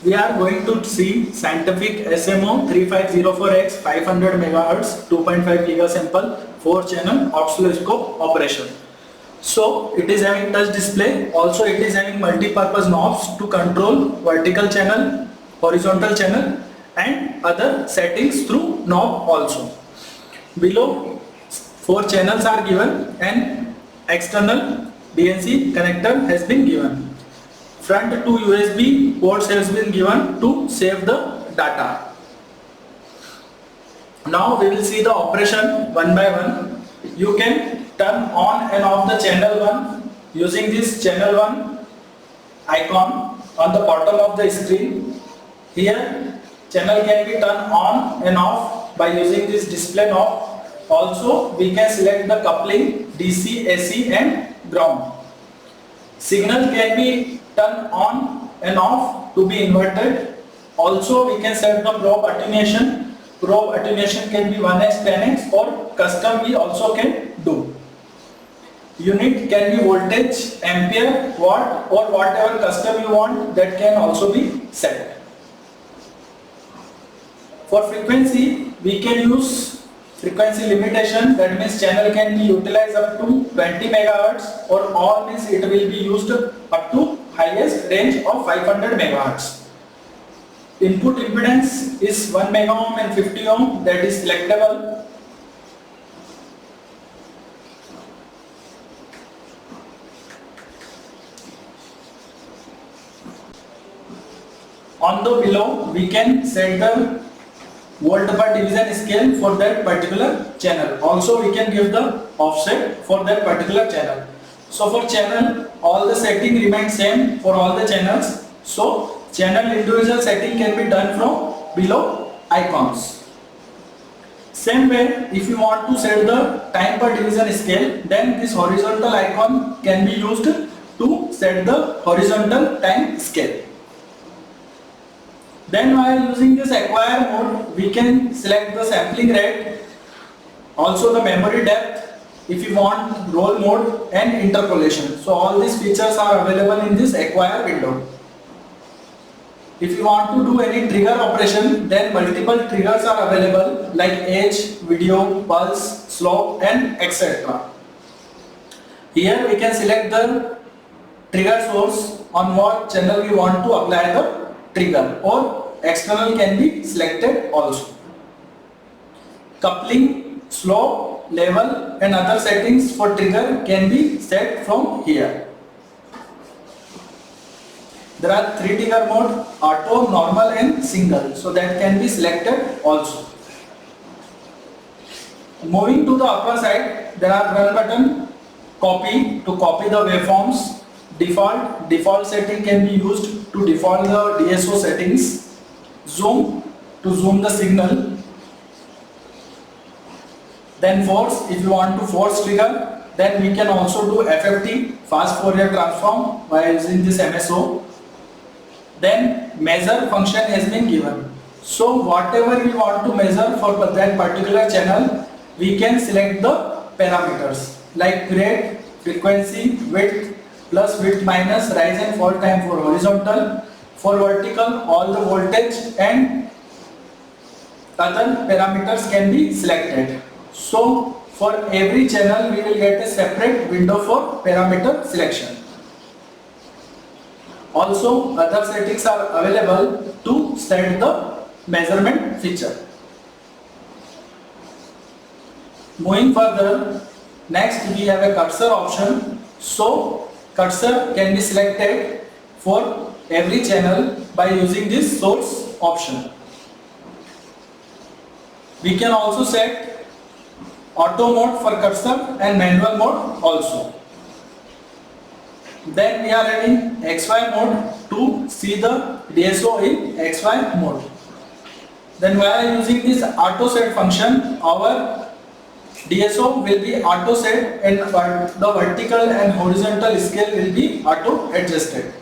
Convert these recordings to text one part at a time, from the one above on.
we are going to see scientific SMO 3504X 500 MHz 2.5 gigasample 4 channel oscilloscope operation. So it is having touch display, also it is having multi-purpose knobs to control vertical channel, horizontal channel and other settings through knob also. Below 4 channels are given and external DNC connector has been given. Front 2 USB ports has been given to save the data. Now we will see the operation one by one. You can turn on and off the channel 1 using this channel 1 icon on the bottom of the screen. Here channel can be turned on and off by using this display knob. Also we can select the coupling DC, AC and ground. Signal can be turned on and off to be inverted. Also we can set the probe attenuation. Probe attenuation can be 1x, 10x or custom we also can do. Unit can be voltage, ampere, watt or whatever custom you want, that can also be set. For frequency we can use frequency limitation, that means channel can be utilized up to 20 MHz or all means it will be used up to highest range of 500 MHz. Input impedance is 1 megaohm and 50 ohm, that is selectable. On the below we can set the volt per division scale for that particular channel. Also we can give the offset for that particular channel. So for channel all the setting remain same for all the channels. So channel individual setting can be done from below icons. Same way, if you want to set the time per division scale, then this horizontal icon can be used to set the horizontal time scale. Then while using this acquire mode, we can select the sampling rate, also the memory depth, if you want roll mode and interpolation. So all these features are available in this acquire window. If you want to do any trigger operation, then multiple triggers are available like age, video, pulse, slope and etc. Here we can select the trigger source on what channel we want to apply the trigger, or external can be selected also. Coupling, slope, level and other settings for trigger can be set from here. There are 3 trigger mode, auto, normal and single, so that can be selected also. Moving to the upper side, there are run button, copy to copy the waveforms, default setting can be used to default the DSO settings, zoom to zoom the signal, then force, if you want to force trigger, then we can also do FFT, fast Fourier transform, by using this MSO. Then measure function has been given. So whatever we want to measure for that particular channel, we can select the parameters like rate, frequency, width, plus width minus, rise and fall time for horizontal. For vertical, all the voltage and other parameters can be selected. So for every channel we will get a separate window for parameter selection. Also other settings are available to set the measurement feature. Moving further, next we have a cursor option. So cursor can be selected for every channel by using this source option. We can also set auto mode for cursor and manual mode also. Then we are having XY mode to see the DSO in XY mode. Then while using this auto set function, our DSO will be auto set and the vertical and horizontal scale will be auto adjusted.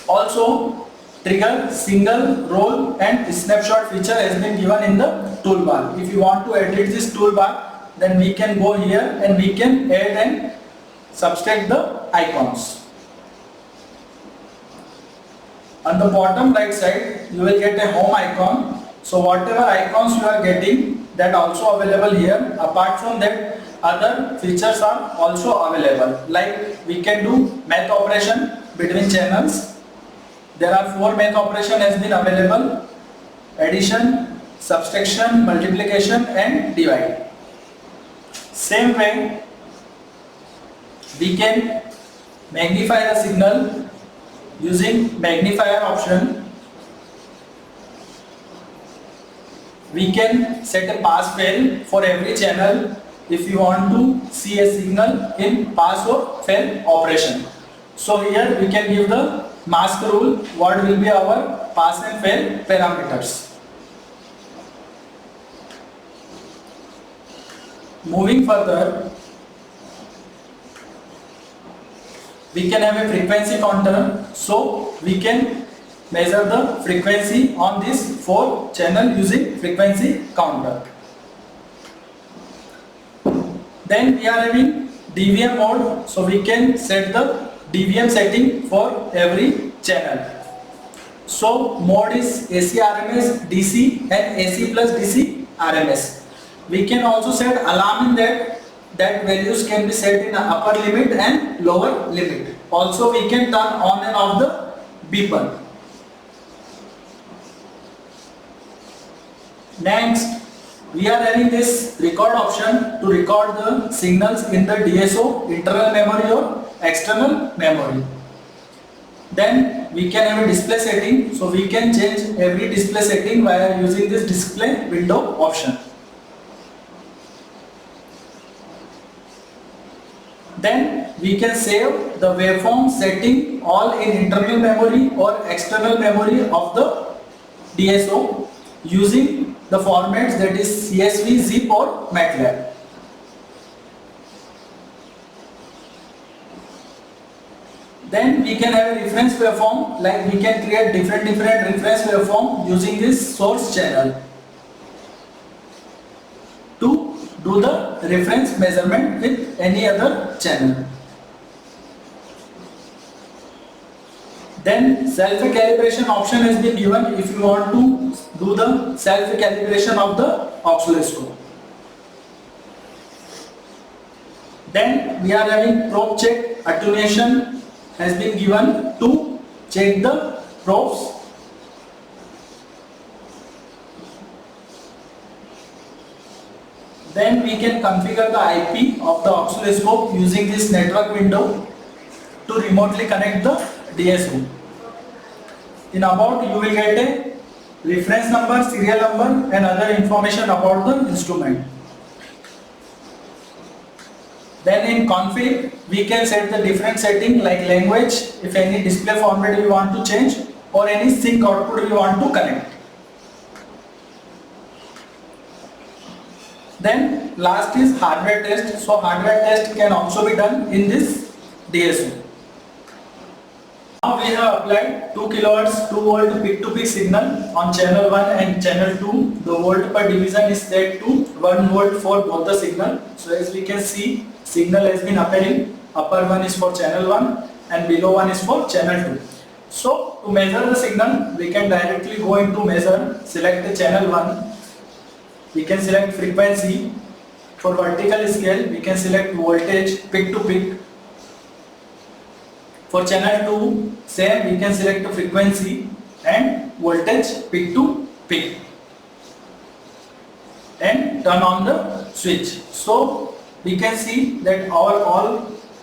Also trigger, single, roll and snapshot feature has been given in the toolbar. If you want to edit this toolbar, then we can go here and we can add and subtract the icons. On the bottom right side, you will get a home icon. So whatever icons you are getting, that also available here. Apart from that, other features are also available. Like we can do math operation between channels. There are 4 math operation has been available: addition, subtraction, multiplication and divide. Same way, we can magnify the signal using magnifier option. We can set a pass fail for every channel if you want to see a signal in pass or fail operation. So here we can give the mask rule, what will be our pass and fail parameters. Moving further, we can have a frequency counter, so we can measure the frequency on this 4 channel using frequency counter. Then we are having DVM mode, so we can set the DVM setting for every channel. So mode is AC RMS, DC and AC plus DC RMS. We can also set alarm in that values can be set in upper limit and lower limit. Also we can turn on and off the beeper. Next, we are having this record option to record the signals in the DSO, internal memory or external memory. Then we can have a display setting, so we can change every display setting via using this display window option. Then we can save the waveform setting all in internal memory or external memory of the DSO using the formats that is CSV, zip or MATLAB. Then we can have a reference waveform, like we can create different reference waveform using this source channel to do the reference measurement with any other channel. Then self-calibration option has been given if you want to do the self-calibration of the oscilloscope. Then we are having probe check attenuation has been given to check the probes. Then we can configure the IP of the oscilloscope using this network window to remotely connect the DSO. In about, you will get a reference number, serial number and other information about the instrument. Then in config, we can set the different setting like language, if any display format we want to change or any sync output we want to connect. Then last is hardware test. So hardware test can also be done in this DSO. Now we have applied 2 kHz 2 volt peak to peak signal on channel 1 and channel 2. The volt per division is set to 1 volt for both the signal. So as we can see, signal has been appearing. Upper one is for channel 1 and below one is for channel 2. So to measure the signal, we can directly go into measure, select the channel 1. We can select frequency. For vertical scale, we can select voltage peak to peak. For channel 2, same, we can select the frequency and voltage peak to peak and turn on the switch. So we can see that our all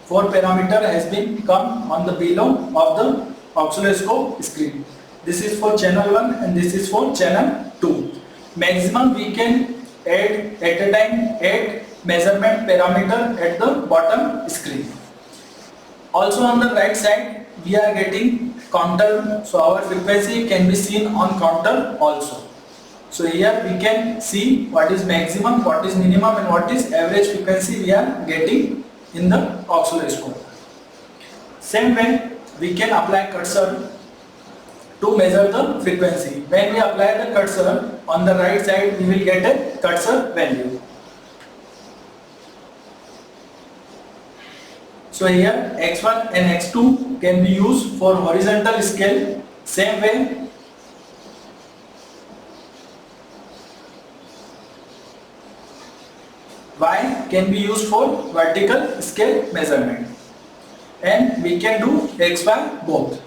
4 parameter has been come on the below of the oscilloscope screen. This is for channel 1 and this is for channel 2. Maximum we can add at a time 8 measurement parameter at the bottom screen. Also on the right side we are getting counter, so our frequency can be seen on counter also. So here we can see what is maximum, what is minimum and what is average frequency we are getting in the oscilloscope. Same way we can apply cursor to measure the frequency. When we apply the cursor on the right side, we will get a cursor value. So here x1 and x2 can be used for horizontal scale. Same way y can be used for vertical scale measurement, and we can do xy both.